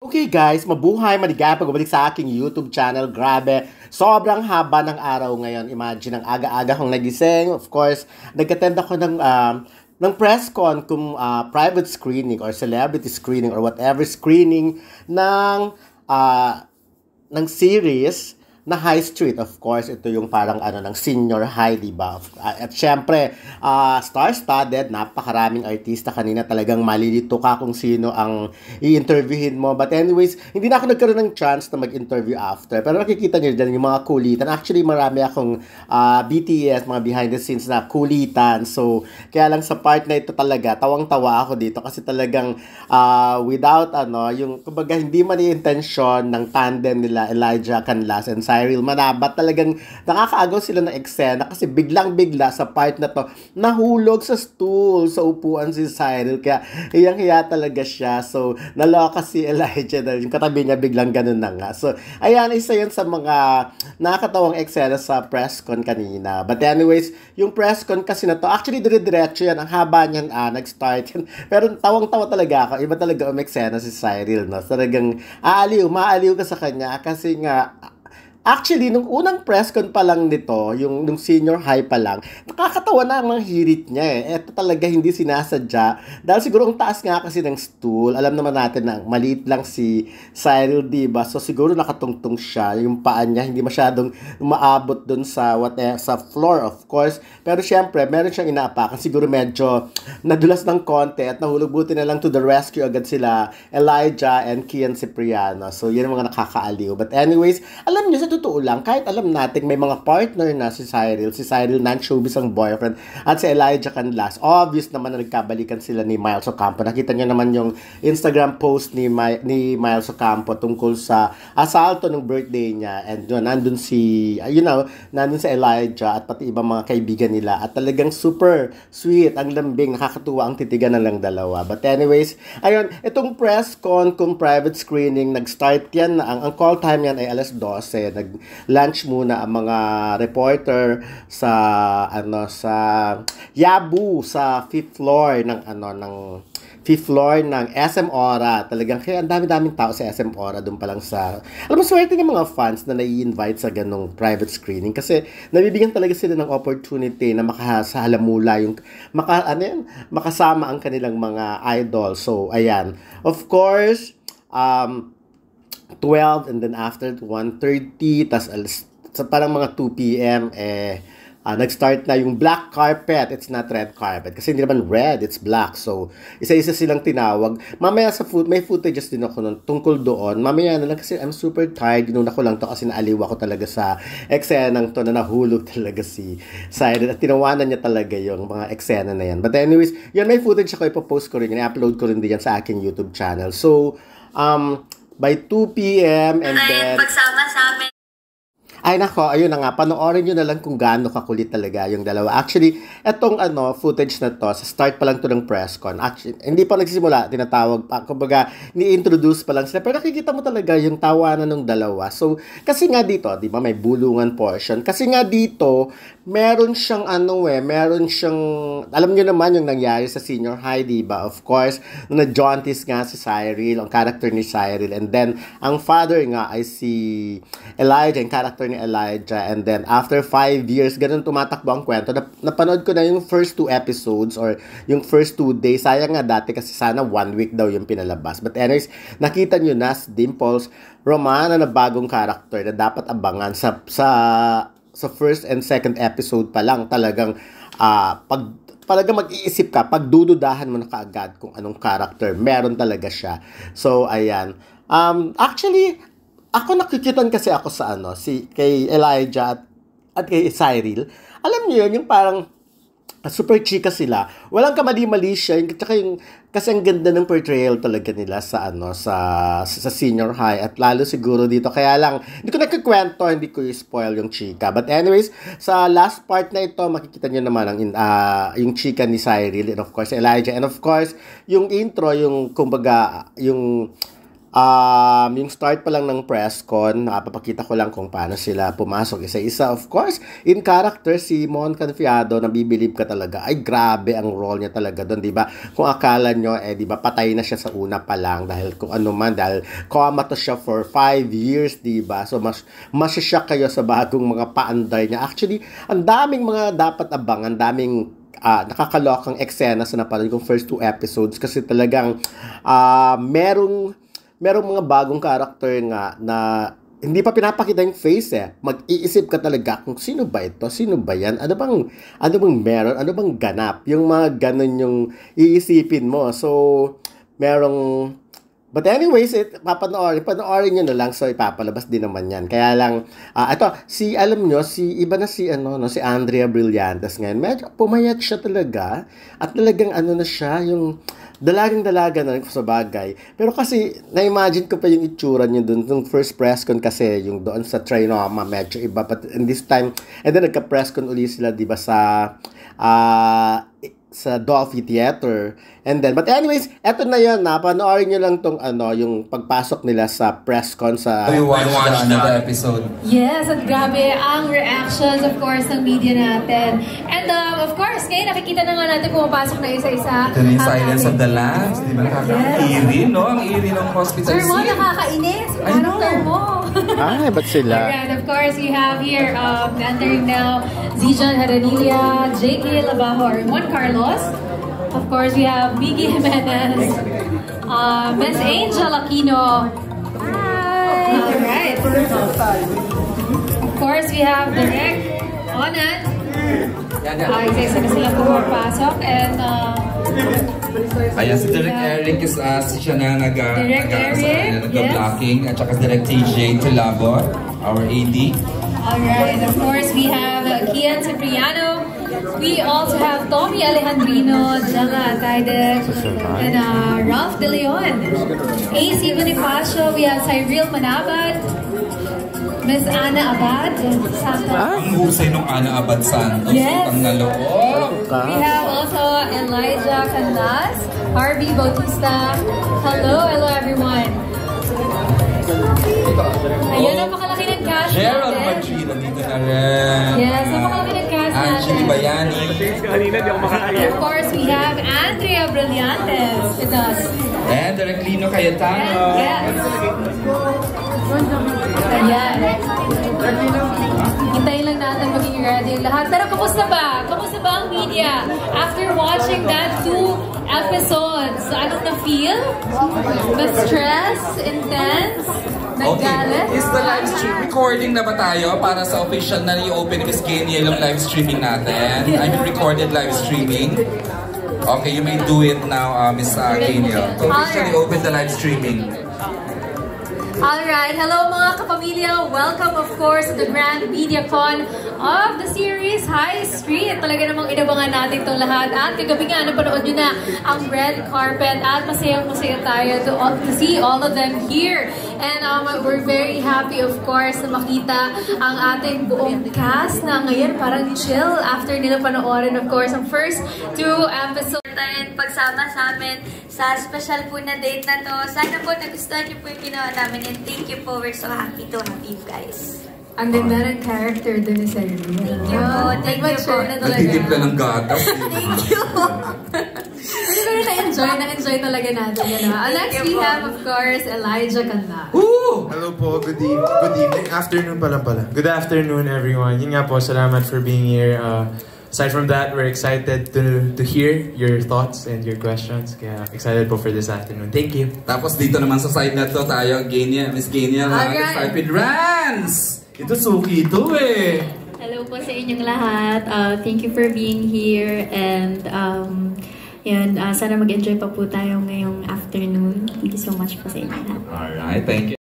Okay guys, mabuhay, maligaya pagbabalik sa aking YouTube channel. Grabe, sobrang haba ng araw ngayon. Imagine, ang aga-aga kong nagising. Of course, nag-attend ako ng press con kung private screening or celebrity screening or whatever screening ah, ng series na High Street. Of course, ito yung parang ng senior high, di ba? At syempre, star-studded, napakaraming artista. Kanina talagang malilito ka kung sino ang i-interviewin mo. But anyways, hindi na ako nagkaroon ng chance na mag-interview after. Pero nakikita niyo dyan yung mga kulitan. Actually, marami akong BTS, mga behind the scenes na kulitan. So, kaya lang sa part na ito talaga, tawang-tawa ako dito kasi talagang without yung kumbaga hindi man i-intention ng tandem nila Elijah Canlas and Cyril Manabat, talagang nakakaagaw sila ng eksena kasi biglang-bigla sa part na to nahulog sa stool, sa upuan si Cyril, kaya hiyang-hiya talaga siya. So naloka si Elijah na yung katabi niya biglang ganun na nga. So ayan, isa yun sa mga nakakatawang eksena sa press con kanina. But anyways, yung press con kasi na to, actually dire-diretso yan, ang haba niyan, nag-start yan. Pero tawang-tawa talaga ako, iba talaga eksena si Cyril, no? Talagang maaliw ka sa kanya kasi nga actually, nung unang press con pa lang nito, nung senior high pa lang, nakakatawa na ang mga hirit niya eh. Ito talaga hindi sinasadya. Dahil siguro ang taas nga kasi ng stool. Alam naman natin na maliit lang si Cyril, diba? So siguro nakatungtong siya. Yung paa niya hindi masyadong maabot dun sa floor, of course. Pero syempre, meron siyang inaapakan. Siguro medyo nadulas ng konti at nahulog, buti na lang to the rescue agad sila Elijah and Kian Cipriano. So yun ang mga nakakaaliw. But anyways, alam niyo, sa totoo lang, kahit alam natin may mga partner na si Cyril non-showbiz ang boyfriend, at si Elijah Canlas, obvious naman na nagkabalikan sila ni Miles Ocampo. Nakita niyo naman yung Instagram post ni Miles Ocampo tungkol sa asalto ng birthday niya, and yun, nandun si Elijah at pati ibang mga kaibigan nila, at talagang super sweet, ang lambing, nakakatuwa ang titigan na lang dalawa. But anyways, ayun, itong press con kung private screening, nag-start yan, ang call time yan ay alas 12. Nag-lunch muna ang mga reporter sa Yabu, sa fifth floor ng SM Ora. Talagang kaya ang dami-daming tao sa SM Ora doon pa lang alam mo, swerte ng mga fans na nai-invite sa ganong private screening kasi nabibigyan talaga sila ng opportunity na makasahalamula makasama ang kanilang mga idol. So ayan, of course, 12, and then after 1:30, parang mga 2 p.m. Nag-start na yung black carpet. It's not red carpet kasi hindi naman red, it's black. So isa-isa silang tinawag. Mamaya may footages din ako nun tungkol doon. Mamaya na lang kasi I'm super tired. Ginuna ko lang to kasi naaliw ako talaga sa eksenang to na nahulog talaga si Cyril at tinawanan niya talaga yung mga eksena na yan. But anyways, yun, may footage ako, ipopost ko rin, i-upload ko rin din yan sa aking YouTube channel. So by 2 p.m. and then pagsama sa amin. Ay nako, ayun na nga, panoorin nyo na lang kung gaano kakulit talaga yung dalawa. Actually, etong footage na to, sa start pa lang to ng press con. Actually, hindi pa nagsisimula, tinatawag pa, kumbaga, ni-introduce pa lang sila. Pero nakikita mo talaga yung tawanan ng dalawa. So, kasi nga dito, di ba, may bulungan portion. Kasi nga dito, meron siyang alam nyo naman yung nangyari sa senior high, di ba? Of course, na-jaunties nga si Cyril, ang character ni Cyril. And then, ang father nga ay si Elijah, yung character ni Elijah, and then after 5 years, ganun tumatakbo ang kwento. Napanood ko na yung first 2 episodes or yung first 2 days. Sayang nga dati kasi sana 1 week daw yung pinalabas. But anyways, nakita nyo na si Dimples Romana na bagong character na dapat abangan sa first and second episode pa lang. Talagang talagang mag-iisip ka, pagdududahan mo na kaagad kung anong character meron talaga siya. So ayan, actually ako nakikitan kasi ako sa kay Elijah at kay Cyril. Alam niyo yun, yung parang super chika sila. Walang kamali-mali siya. Kasi ang ganda ng portrayal talaga nila sa senior high, at lalo siguro dito. Kaya lang, hindi ko nagkikwento, hindi ko i-spoil yung chika. But anyways, sa last part na ito, makikita nyo naman yung chika ni Cyril and of course Elijah. And of course, yung intro, yung kumbaga, yung Yung start pa lang ng press con, papakita ko lang kung paano sila pumasok isa-isa. Of course, in character, si Mon Confiado, nabibilib ka talaga. Ay, grabe ang role niya talaga doon, di ba? Kung akala nyo, di ba, patay na siya sa una pa lang dahil kung ano man, dahil comatose siya for 5 years, di ba? So, masashock kayo sa bagong mga paandar niya. Actually, ang daming mga dapat abangan, daming nakakalokang eksena sa napanood kong first 2 episodes kasi talagang merong mga bagong character nga na hindi pa pinapakita yung face Mag-iisip ka talaga kung sino ba ito, sino ba yan, ano bang meron, ano bang ganap, yung mga ganun yung iisipin mo. So, but anyways, panoorin nyo na lang, so ipapalabas din naman yan. Kaya lang, alam nyo, iba na si Andrea Brillantes ngayon, medyo pumayat siya talaga, at talagang na siya, yung dalagang-dalaga na sa bagay. Pero kasi, na-imagine ko pa yung itsura niya dun, yung first press con kasi, yung doon sa Trinoma, medyo iba. But in this time, and then nagka-press con ulit sila, di ba, sa Dolphy Theater. And then, but anyways, eto na yun, panoorin nyo lang tong yung pagpasok nila sa press con sa... We watched the episode. Yes, at grabe ang reactions, of course, ng media natin. And of course, ngayon nakikita na nga natin pumapasok na isa-isa. Ito yung Silence of the Lambs. Di ba nakaka-eerie, no? Ang eerie ng hospital scene. Sir mo, nakakainis. Character mo. Ay, ba't sila? Alright, of course, we have here, entering now, Zijan Haranilla, J.K. Labajo, or Juan Carlos. Of course, we have Miggy Jimenez, Miss Angel Aquino. Hi! Alright. Of course, we have Direk Onat. Isa-isa na sila pumapasok. And, ayan, si Direk Eric is siya na nag-blocking. At saka Direk TJ Tulabor, our AD. Alright, of course, we have Kian Cipriano. We also have Tommy Alejandrino, Janga Taidek, and Ralph De Leon. AC Bonifacio, we have Cyril Manabat, Miss Ana Abad, Ang husay nung Ana Abad Santos. Yes. Ang naloob. We have also Elijah Canlas, Harvey Bautista. Hello everyone. Ayun, napakalaki ng cast Gerald natin. Madrid, nandito na rin. Yes, napakalaki ng cast natin. Angie Bayani. Of course, we have Andrea Brillantes with us. And Direk Lino Cayetano. Yes. Ayan. Hintayin lang natin maging ready yung lahat. Pero kamusta ba? Kamusta ba ang media? After watching that 2 episodes, anong na-feel? Na-stress? Intense? Naggalit? Is the live stream recording na ba tayo para sa official na i-open ni Miss Kenya yung live streaming natin? I mean, recorded live streaming. Okay, you may do it now, Miss Kenya. To officially open the live streaming. Alright, hello mga kapamilya. Welcome of course to the Grand MediaCon of the series High Street. Talaga namang inabangan natin itong lahat. At kagabi nga, napanood nyo na ang red carpet at masayang-masaya tayo to see all of them here. And we're very happy of course na makita ang ating buong cast na ngayon parang chill after nila panoorin of course ang first 2 episodes. And pagsama sa amin sa special po na date na to. Sana po nagustuhan niyo po yung ginawa namin and thank you po. We're so happy to have you guys. Ang ganda ng character din ni Cyril. Thank you po. Thank you po. Nagtitimpla ng gatas. Thank you. Pero na-enjoy talaga natin. Next we have of course Elijah Canlas. Woo! Hello po, good evening. Afternoon pala. Good afternoon everyone. Yun nga po, salamat for being here. Aside from that, we're excited to hear your thoughts and your questions. Kaya excited po for this afternoon. Thank you. Tapos dito naman sa side na to tayo, Miss Genia, start with Rans! Ito suki ito eh. Hello po sa inyong lahat. Thank you for being here and sana mag-enjoy pa po tayo ngayong afternoon. Thank you so much po sa inyong lahat. Alright, thank you.